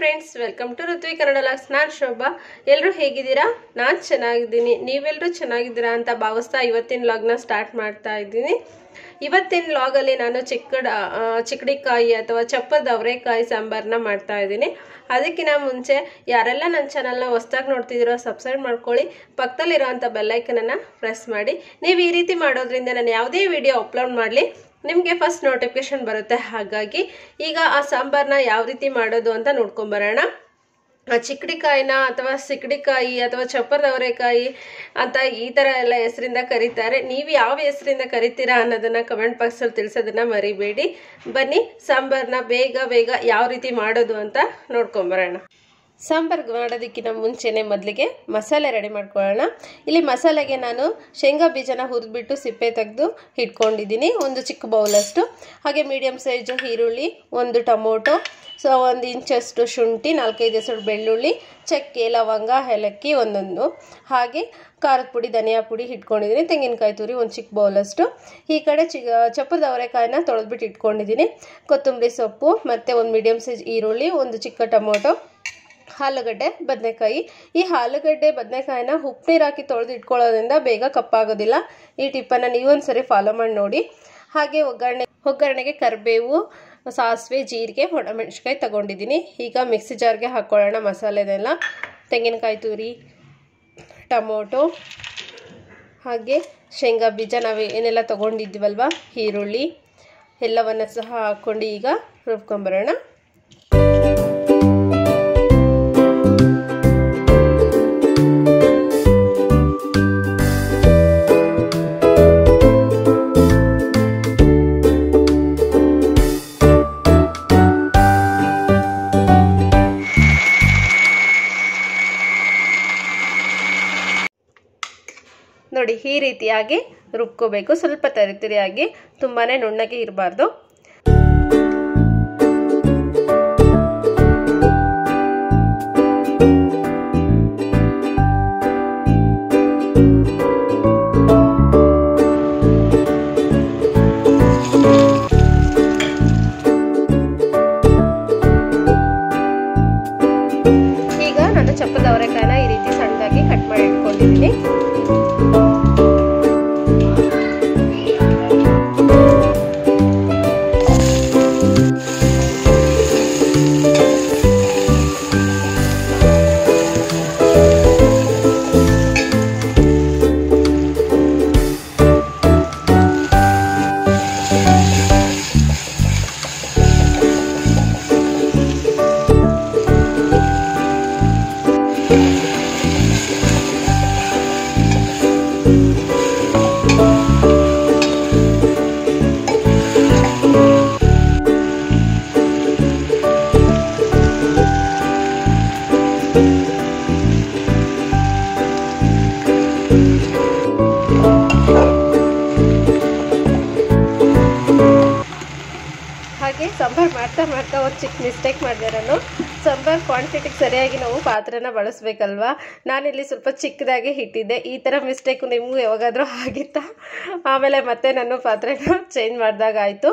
Friends, welcome to Ruthvi Kannada vlogs. ನಾನು ಶೋಭಾ. ಎಲ್ಲರೂ ಹೇಗಿದ್ದೀರಾ? ನಾನು ಚೆನ್ನಾಗಿದ್ದೀನಿ. ನೀವೆಲ್ಲರೂ ಚೆನ್ನಾಗಿದ್ದೀರಾ ಅಂತ ಭಾವಿಸ್ತಾ ಇವತ್ತಿನ ಲಾಗ್ನ ಸ್ಟಾರ್ಟ್ ಮಾಡ್ತಾ ಇದ್ದೀನಿ. ಇವತ್ತಿನ ಲಾಗಲ್ಲಿ ನಾನು ಚಿಕ್ಕಡಿಕಾಯಿ ಅಥವಾ ಚಪ್ಪದ ಅವರೆಕಾಯಿ ಸಾಂಬಾರನ್ನ ಮಾಡ್ತಾ ಇದ್ದೀನಿ. ಅದಕ್ಕಿಂತ ಮುಂಚೆ ಯಾರೆಲ್ಲ ನನ್ನ ಚಾನಲ್ನ ಹೊಸದಾಗಿ ನೋಡ್ತಿದ್ದೀರೋ ಸಬ್ಸ್ಕ್ರೈಬ್ ಮಾಡ್ಕೊಳ್ಳಿ. ಪಕ್ಕದಲ್ಲಿರೋಂಥ ಬೆಲ್ಲೈಕನನ್ನು ಪ್ರೆಸ್ ಮಾಡಿ. ನೀವು ಈ ರೀತಿ ಮಾಡೋದ್ರಿಂದ ನಾನು ಯಾವುದೇ ವಿಡಿಯೋ ಅಪ್ಲೋಡ್ ಮಾಡಲಿ ನಿಮಗೆ ಫಸ್ಟ್ ನೋಟಿಫಿಕೇಶನ್ ಬರುತ್ತೆ. ಹಾಗಾಗಿ ಈಗ ಆ ಸಾಂಬಾರನ್ನ ಯಾವ ರೀತಿ ಮಾಡೋದು ಅಂತ ನೋಡ್ಕೊಂಬರೋಣ. ಚಿಕ್ಕಡಿಕಾಯಿನ ಅಥವಾ ಸಿಕ್ಕಡಿಕಾಯಿ ಅಥವಾ ಚಪ್ಪರದ ಅವರೆಕಾಯಿ ಅಂತ ಈ ಥರ ಎಲ್ಲ ಹೆಸರಿಂದ ಕರೀತಾರೆ. ನೀವು ಯಾವ ಹೆಸರಿಂದ ಕರಿತೀರಾ ಅನ್ನೋದನ್ನು ಕಮೆಂಟ್ ಬಾಕ್ಸಲ್ಲಿ ತಿಳಿಸೋದನ್ನು ಮರಿಬೇಡಿ. ಬನ್ನಿ ಸಾಂಬಾರನ್ನ ಬೇಗ ಯಾವ ರೀತಿ ಮಾಡೋದು ಅಂತ ನೋಡ್ಕೊಂಬರೋಣ. ಸಾಂಬಾರು ಮಾಡೋದಕ್ಕಿಂತ ಮುಂಚೆನೇ ಮೊದಲಿಗೆ ಮಸಾಲೆ ರೆಡಿ ಮಾಡ್ಕೊಳ್ಳೋಣ. ಇಲ್ಲಿ ಮಸಾಲೆಗೆ ನಾನು ಶೇಂಗಾ ಬೀಜನ ಹುರಿದ್ಬಿಟ್ಟು ಸಿಪ್ಪೆ ತೆಗೆದು ಇಟ್ಕೊಂಡಿದ್ದೀನಿ, ಒಂದು ಚಿಕ್ಕ ಬೌಲಷ್ಟು. ಹಾಗೆ ಮೀಡಿಯಮ್ ಸೈಜು ಈರುಳ್ಳಿ, ಒಂದು ಟೊಮೊಟೊ, 1 ಇಂಚಷ್ಟು ಶುಂಠಿ, 4-5 ಹೆಸರು ಬೆಳ್ಳುಳ್ಳಿ, ಚಕ್ಕೆ, ಲವಂಗ, ಏಲಕ್ಕಿ ಒಂದೊಂದು, ಹಾಗೆ ಖಾರದ ಪುಡಿ, ಧನಿಯಾ ಪುಡಿ ಇಟ್ಕೊಂಡಿದ್ದೀನಿ. ತೆಂಗಿನಕಾಯಿ ತುರಿ ಒಂದು ಚಿಕ್ಕ ಬೌಲಷ್ಟು. ಈ ಕಡೆ ಚಪ್ಪದ ಅವರೆಕಾಯಿನ ತೊಳೆದ್ಬಿಟ್ಟು ಇಟ್ಕೊಂಡಿದ್ದೀನಿ. ಕೊತ್ತಂಬರಿ ಸೊಪ್ಪು ಮತ್ತು ಒಂದು ಮೀಡಿಯಮ್ ಸೈಜ್ ಈರುಳ್ಳಿ, ಒಂದು ಚಿಕ್ಕ ಟೊಮೊಟೊ, ಆಲೂಗಡ್ಡೆ, ಬದನೆಕಾಯಿ. ಈ ಆಲೂಗಡ್ಡೆ ಬದನೆಕಾಯಿನ ಉಪ್ಪು ನೀರು ಹಾಕಿ ತೊಳೆದು ಇಟ್ಕೊಳ್ಳೋದ್ರಿಂದ ಬೇಗ ಕಪ್ಪಾಗೋದಿಲ್ಲ. ಈ ಟಿಪ್ಪನ್ನು ನೀವು ಒಂದ್ಸರಿ ಫಾಲೋ ಮಾಡಿ ನೋಡಿ. ಹಾಗೆ ಒಗ್ಗರಣೆಗೆ ಕರಿಬೇವು, ಸಾಸಿವೆ, ಜೀರಿಗೆ, ಒಣಮೆಣಸಿನ್ಕಾಯಿ ತಗೊಂಡಿದ್ದೀನಿ. ಈಗ ಮಿಕ್ಸಿ ಜಾರ್ಗೆ ಹಾಕ್ಕೊಳ್ಳೋಣ ಮಸಾಲೆದೆಲ್ಲ. ತೆಂಗಿನಕಾಯಿ ತುರಿ, ಟೊಮೊಟೊ, ಹಾಗೆ ಶೇಂಗಾ ಬೀಜ, ನಾವು ಏನೆಲ್ಲ ತೊಗೊಂಡಿದ್ದೀವಲ್ವ, ಈರುಳ್ಳಿ ಎಲ್ಲವನ್ನು ಸಹ ಹಾಕ್ಕೊಂಡು ಈಗ ರುಬ್ಕೊಂಬರೋಣ. ನೋಡಿ, ಈ ರೀತಿಯಾಗಿ ರುಬ್ಕೋಬೇಕು. ಸ್ವಲ್ಪ ತರಿತರಿಯಾಗಿ, ತುಂಬಾ ನುಣ್ಣಗೆ ಇರಬಾರ್ದು. ಈಗ ನಾನು ಚಪ್ಪದ ಅವರೆಕಾಯಿನ ಈ ರೀತಿ ಸಣ್ಣದಾಗಿ ಕಟ್ ಮಾಡಿ ಇಟ್ಕೊಂಡಿದ್ದೀನಿ. ಹಾಗೆ ಸಾಂಬಾರು ಮಾಡ್ತಾ ಒಂದು ಚಿಕ್ಕ ಮಿಸ್ಟೇಕ್ ಮಾಡಿದೆ ನಾನು. ಸಾಂಬಾರು ಕ್ವಾಂಟಿಟಿಗೆ ಸರಿಯಾಗಿ ನಾವು ಪಾತ್ರೆನ ಬಳಸಬೇಕಲ್ವಾ. ನಾನಿಲ್ಲಿ ಸ್ವಲ್ಪ ಚಿಕ್ಕದಾಗಿ ಇಟ್ಟಿದ್ದೆ. ಈ ಥರ ಮಿಸ್ಟೇಕು ನಿಮಗೂ ಯಾವಾಗಾದರೂ ಆಗಿತ್ತಾ? ಆಮೇಲೆ ಮತ್ತೆ ನಾನು ಪಾತ್ರೆನ ಚೇಂಜ್ ಮಾಡಿದಾಗ ಆಯಿತು.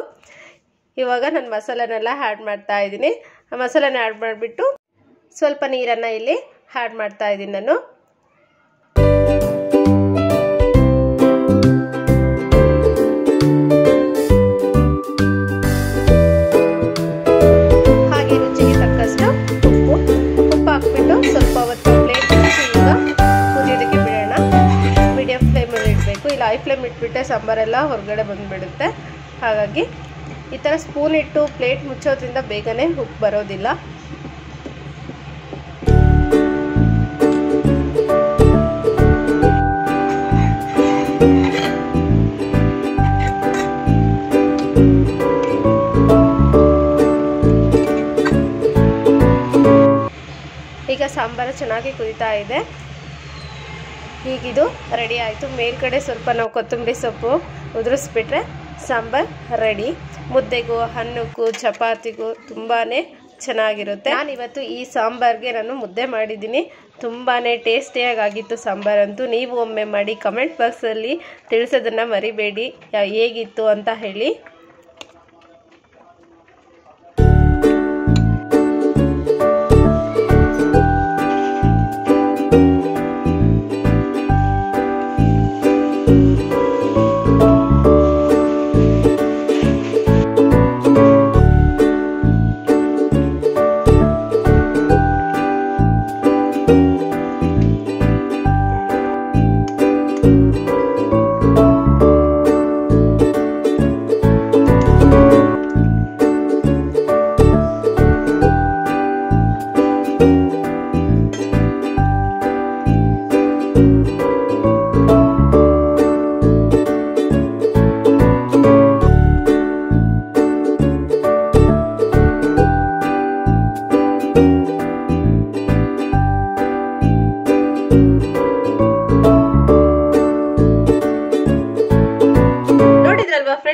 ಇವಾಗ ನಾನು ಮಸಾಲೆನೆಲ್ಲ ಆ್ಯಡ್ ಮಾಡ್ತಾ ಇದ್ದೀನಿ. ಆ ಮಸಾಲೆನ ಆ್ಯಡ್ ಮಾಡಿಬಿಟ್ಟು ಸ್ವಲ್ಪ ನೀರನ್ನು ಇಲ್ಲಿ ಆ್ಯಡ್ ಮಾಡ್ತಾ ಇದ್ದೀನಿ ನಾನು. ಸ್ವಲ್ಪ ಹೊತ್ತು ಪ್ಲೇಟ್ ಈಗ ಕುದಿಯೋದಕ್ಕೆ ಬಿಡೋಣ. ಮೀಡಿಯಂ ಫ್ಲೇಮಲ್ಲಿ ಇಡಬೇಕು. ಇಲ್ಲ ಹೈ ಫ್ಲೇಮ್ ಇಟ್ಬಿಟ್ಟೆ ಸಾಂಬಾರೆಲ್ಲ ಹೊರಗಡೆ ಬಂದುಬಿಡುತ್ತೆ. ಹಾಗಾಗಿ ಈ ಥರ ಸ್ಪೂನ್ ಇಟ್ಟು ಪ್ಲೇಟ್ ಮುಚ್ಚೋದ್ರಿಂದ ಬೇಗನೆ ಉಪ್ಪು ಬರೋದಿಲ್ಲ. ಈಗ ಸಾಂಬಾರು ಚೆನ್ನಾಗಿ ಕುದೀತಾ ಇದೆ. ಈಗಿದು ರೆಡಿ ಆಯಿತು. ಮೇಲ್ಗಡೆ ಸ್ವಲ್ಪ ನಾವು ಕೊತ್ತಂಬರಿ ಸೊಪ್ಪು ಉದುರಿಸ್ಬಿಟ್ರೆ ಸಾಂಬಾರು ರೆಡಿ. ಮುದ್ದೆಗೂ, ಅನ್ನಕ್ಕೂ, ಚಪಾತಿಗೂ ತುಂಬಾ ಚೆನ್ನಾಗಿರುತ್ತೆ. ನಾನಿವತ್ತು ಈ ಸಾಂಬಾರ್ಗೆ ನಾನು ಮುದ್ದೆ ಮಾಡಿದ್ದೀನಿ. ತುಂಬಾ ಟೇಸ್ಟಿಯಾಗಿ ಆಗಿತ್ತು ಸಾಂಬಾರಂತೂ. ನೀವು ಒಮ್ಮೆ ಮಾಡಿ ಕಮೆಂಟ್ ಬಾಕ್ಸಲ್ಲಿ ತಿಳಿಸೋದನ್ನು ಮರಿಬೇಡಿ ಹೇಗಿತ್ತು ಅಂತ ಹೇಳಿ.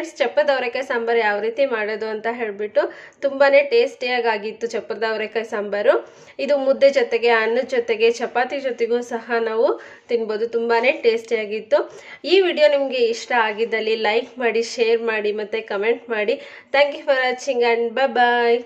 ಫ್ರೆಂಡ್ಸ್, ಚಪ್ಪದ ಅವರೆಕಾಯಿ ಸಾಂಬಾರು ಯಾವ ರೀತಿ ಮಾಡೋದು ಅಂತ ಹೇಳಿಬಿಟ್ಟು ತುಂಬಾನೇ ಟೇಸ್ಟಿಯಾಗಿತ್ತು ಚಪ್ಪದ ಅವರೆಕಾಯಿ ಸಾಂಬಾರು. ಇದು ಮುದ್ದೆ ಜೊತೆಗೆ, ಅನ್ನದ ಜೊತೆಗೆ, ಚಪಾತಿ ಜೊತೆಗೂ ಸಹ ನಾವು ತಿನ್ಬೋದು. ತುಂಬಾನೇ ಟೇಸ್ಟಿಯಾಗಿತ್ತು. ಈ ವಿಡಿಯೋ ನಿಮಗೆ ಇಷ್ಟ ಆಗಿದ್ದಲ್ಲಿ ಲೈಕ್ ಮಾಡಿ, ಶೇರ್ ಮಾಡಿ ಮತ್ತು ಕಮೆಂಟ್ ಮಾಡಿ. Thank you for watching and bye.